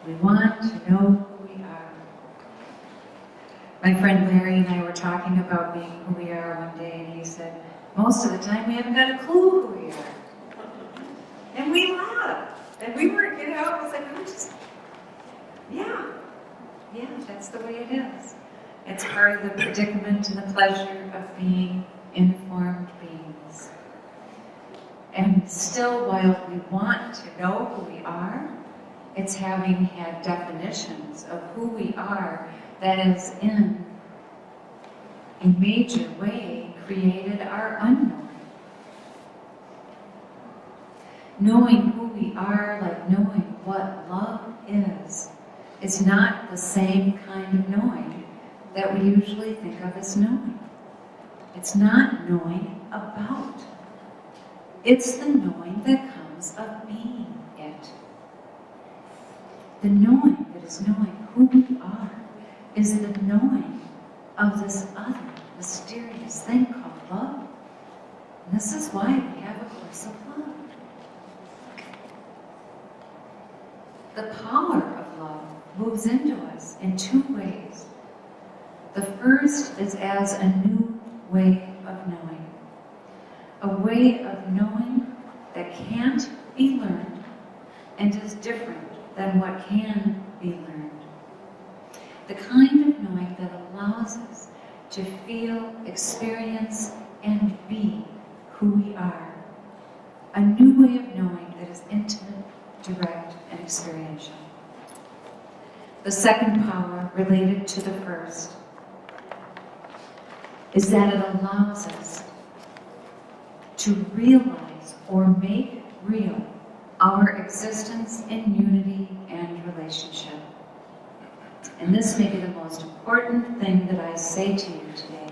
We want to know who we are. My friend Larry and I were talking about being who we are one day, and he said, most of the time we haven't got a clue who we are. And we laughed. And we weren't, it was like, yeah, that's the way it is. It's part of the predicament and the pleasure of being informed beings. And still, while we want to know who we are, it's having had definitions of who we are that is in a major way created our unknown. Knowing who we are, like knowing what love is not the same kind of knowing that we usually think of as knowing. It's not knowing about. It's the knowing that comes of being it. The knowing that is knowing who we are is the knowing of this other mysterious thing called love. And this is why we have a course of love. The power of love moves into us in two ways. The first is as a new way of knowing. A way of knowing that can't be learned and is different than what can be learned. The kind of knowing that allows us to feel, experience, and be who we are. A new way of knowing that is intimate, direct, and experiential. The second power, related to the first, is that it allows us to realize or make real our existence in unity and relationship. And this may be the most important thing that I say to you today.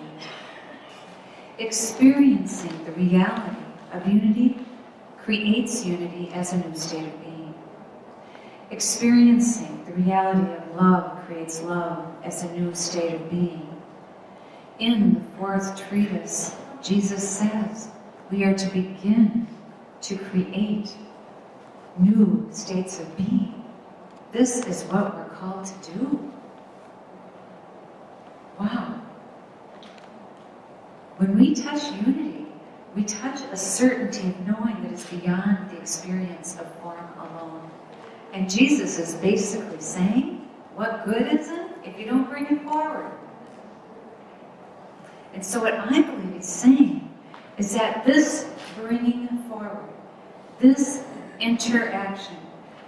Experiencing the reality of unity creates unity as a new state of being. Experiencing the reality of love creates love as a new state of being. In the fourth treatise, Jesus says we are to begin to create new states of being. This is what we're called to do. Wow. When we touch unity, we touch a certainty of knowing that is beyond the experience of form alone. And Jesus is basically saying, what good is it if you don't bring it forward? And so what I believe he's saying is that this bringing forward, this interaction,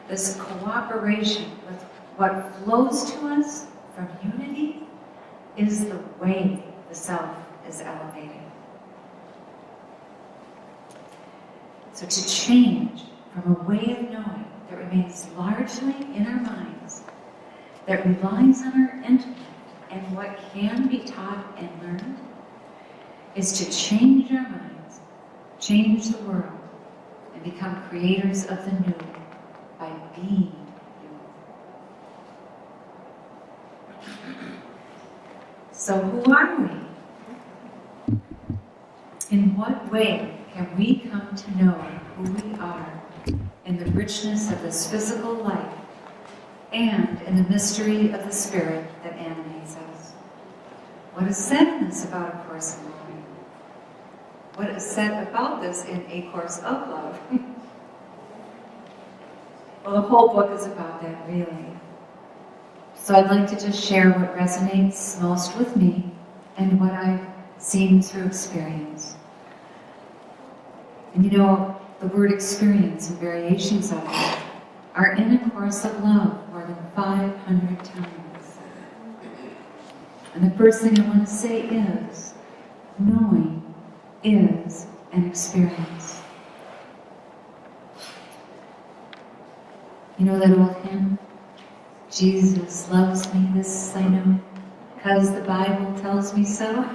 this cooperation with what flows to us from unity is the way the self is elevating. So to change from a way of knowing that remains largely in our minds, that relies on our intellect and what can be taught and learned, is to change our minds, change the world, and become creators of the new by being new. So who are we? In what way can we come to know who we are in the richness of this physical life and in the mystery of the Spirit that animates us? What is said in this about A Course in Love? What is said about this in A Course of Love? Well, the whole book is about that, really. So I'd like to just share what resonates most with me and what I've seen through experience. And you know, the word experience and variations of it are in A Course of Love more than 500 times. And the first thing I want to say is, knowing is an experience. You know that old hymn? Jesus loves me, this I know, because the Bible tells me so.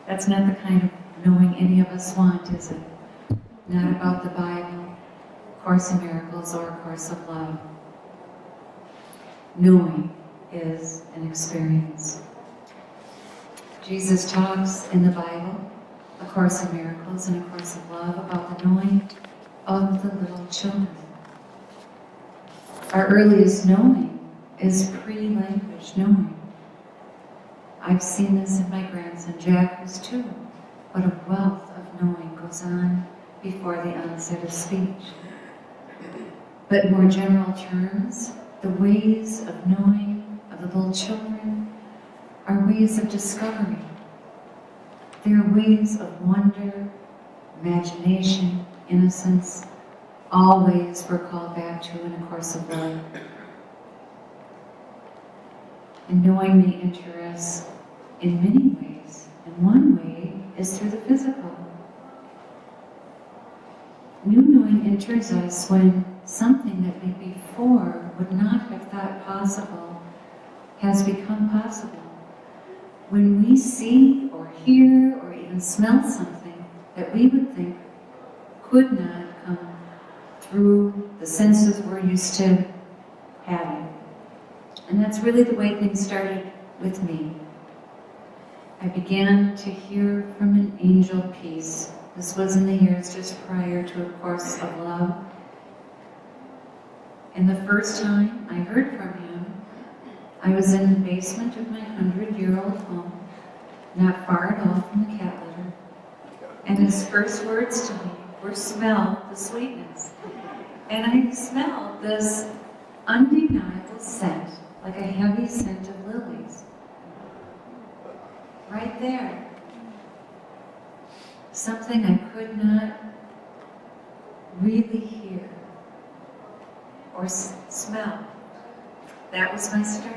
That's not the kind of knowing any of us want, is it? Not about the Bible, Course in Miracles, or A Course of Love. Knowing is an experience. Jesus talks in the Bible, A Course in Miracles and A Course of Love, about the knowing of the little children. Our earliest knowing is pre-language knowing. I've seen this in my grandson Jacques too. What a wealth of knowing goes on before the onset of speech. But in more general terms, the ways of knowing of the little children are ways of discovery. They are ways of wonder, imagination, innocence, all ways we're called back to in a course of life. And knowing may enter us in many ways, and one way is through the physical. New knowing enters us when something that we before would not have thought possible has become possible. When we see or hear or even smell something that we would think could not come through the senses we're used to having. And that's really the way things started with me. I began to hear from an angel piece. This was in the years just prior to A Course of Love. And the first time I heard from him, I was in the basement of my 100-year-old home, not far at all from the cat litter. And his first words to me were, "Smell the sweetness." And I smelled this undeniable scent, like a heavy scent of lilies. Right there. Something I could not really hear or smell. That was my start.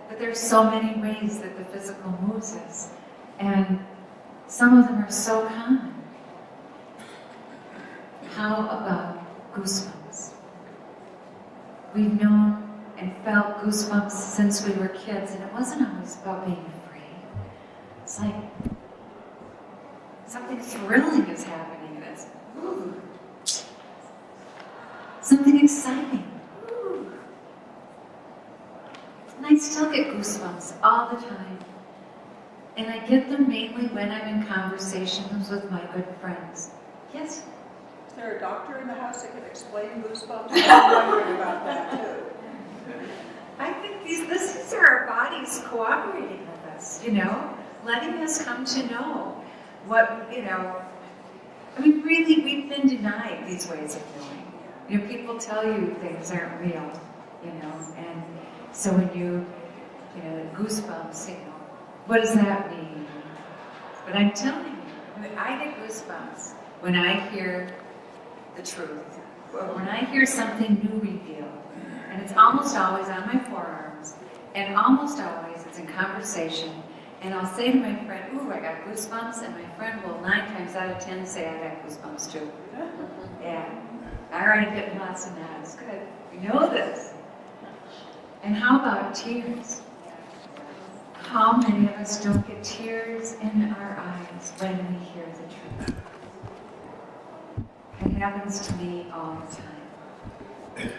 But there's so many ways that the physical moves us, and some of them are so common. How about goosebumps? We've known and felt goosebumps since we were kids, and it wasn't always about being afraid. It's like something thrilling is happening, and it's ooh. Something exciting. Ooh. And I still get goosebumps all the time. And I get them mainly when I'm in conversations with my good friends. Yes? Is there a doctor in the house that can explain goosebumps? I'm wondering about that too. I think these are our bodies cooperating with us, letting us come to know what, I mean, really, we've been denied these ways of knowing. People tell you things aren't real, and so when goosebumps, what does that mean? But I'm telling you, I get goosebumps when I hear the truth, or when I hear something new revealed. And it's almost always on my forearms, and almost always it's in conversation. And I'll say to my friend, "Ooh, I got goosebumps," and my friend will 9 times out of 10 say, "I got goosebumps too." Yeah, I already get lots of nods. Good, we know this. And how about tears? How many of us don't get tears in our eyes when we hear the truth? It happens to me all the time.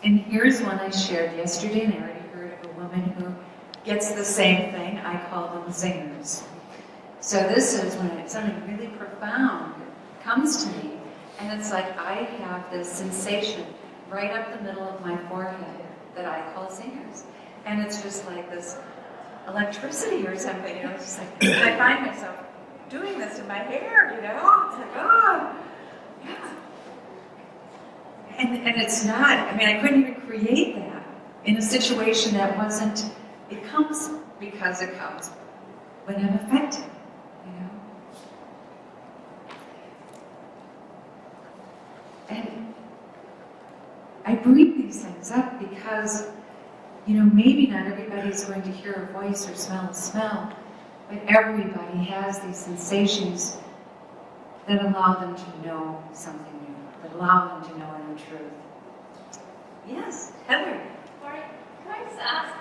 And here's one I shared yesterday, and I already heard of a woman who gets the same thing. I call them zingers. So this is when something really profound comes to me, and it's like I have this sensation right up the middle of my forehead that I call zingers. And it's just like this electricity or something, it's just like, and I find myself doing this in my hair, it's like, oh, yeah. And it's not, I couldn't even create that in a situation that wasn't, it comes because it comes when I'm affected, And I bring these things up because, maybe not everybody's going to hear a voice or smell a smell, but everybody has these sensations that allow them to know something new, that allow them to know a new truth. Yes, Heather. Laurie, can I just ask,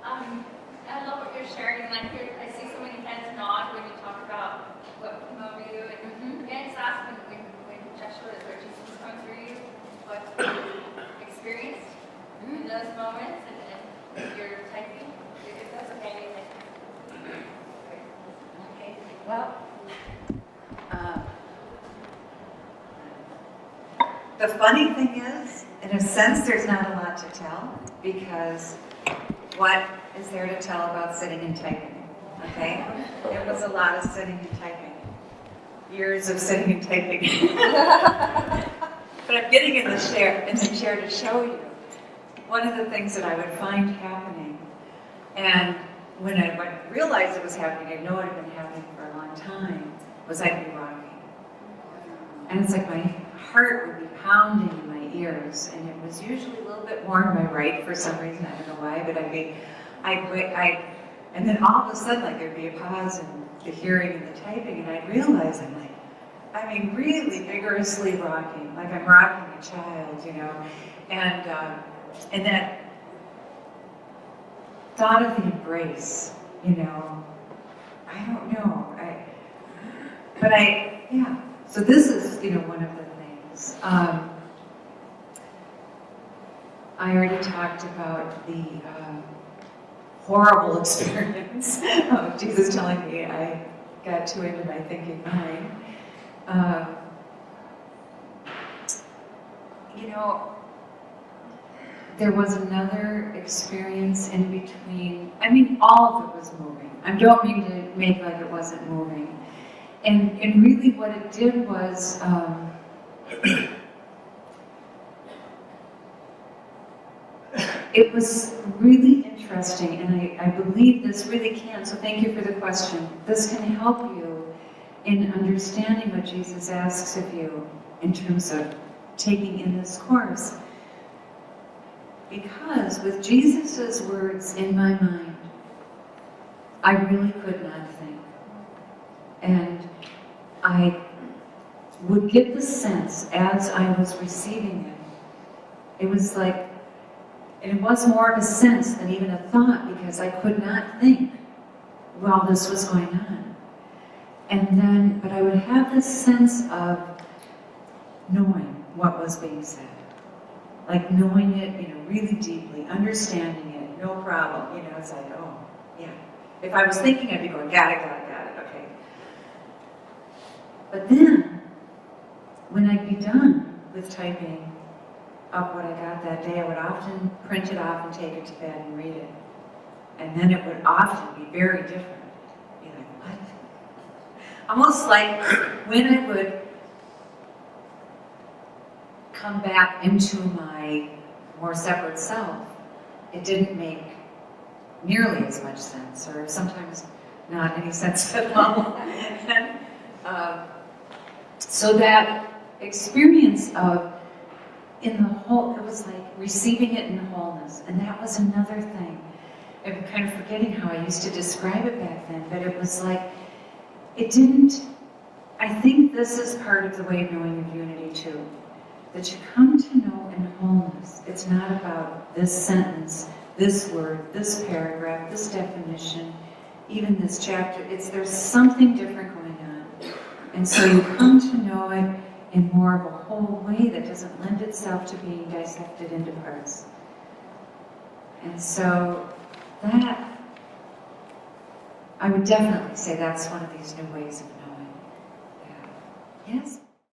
I love what you're sharing, and I see so many heads nod when you talk about what came over you, and can I just ask, when Joshua is where Jesus was coming through you, what you experienced in those moments, and you're typing, if that's okay. Okay, well, The funny thing is, in a sense, there's not a lot to tell, because what is there to tell about sitting and typing? Okay? It was a lot of sitting and typing. Years of sitting and typing. But I'm getting in the chair to show you one of the things that I would find happening. And when I realized it was happening, I know it had been happening for a long time, was I'd be rocking. And it's like my heart would be pounding in my ears, and it was usually a little bit more on my right for some reason, I don't know why, but and then all of a sudden, like, there'd be a pause in the hearing and the typing, and I'd realize really vigorously rocking, like I'm rocking a child, you know, and that thought of the embrace, you know, I don't know, yeah. So this is, you know, one of the things. I already talked about the horrible experience of Jesus telling me I got too into my thinking mind. You know, there was another experience in between. I mean, all of it was moving. I don't mean to make like it wasn't moving. And really what it did was, it was really interesting, and I believe this really can, so thank you for the question. This can help you in understanding what Jesus asks of you in terms of taking in this course. Because with Jesus' words in my mind, I really could not think. And I would get the sense as I was receiving it, it was like, and it was more of a sense than even a thought, because I could not think while this was going on. And then, but I would have this sense of knowing what was being said. Like knowing it, you know, really deeply, understanding it, no problem. You know, it's like, oh, yeah. If I was thinking, I'd be going, got it, okay. But then, when I'd be done with typing up what I got that day, I would often print it off and take it to bed and read it. And then it would often be very different. Be like, what? Almost like when I would come back into my more separate self, it didn't make nearly as much sense, or sometimes not any sense at all. So that experience of, in the whole, it was like receiving it in wholeness, and that was another thing. I'm kind of forgetting how I used to describe it back then, but it was like, it didn't, I think this is part of the way of knowing of unity too, that you come to know in wholeness. It's not about this sentence, this word, this paragraph, this definition, even this chapter. There's something different going on. And so you come to know it in more of a whole way that doesn't lend itself to being dissected into parts. And so that, I would definitely say that's one of these new ways of knowing. Yeah. Yes?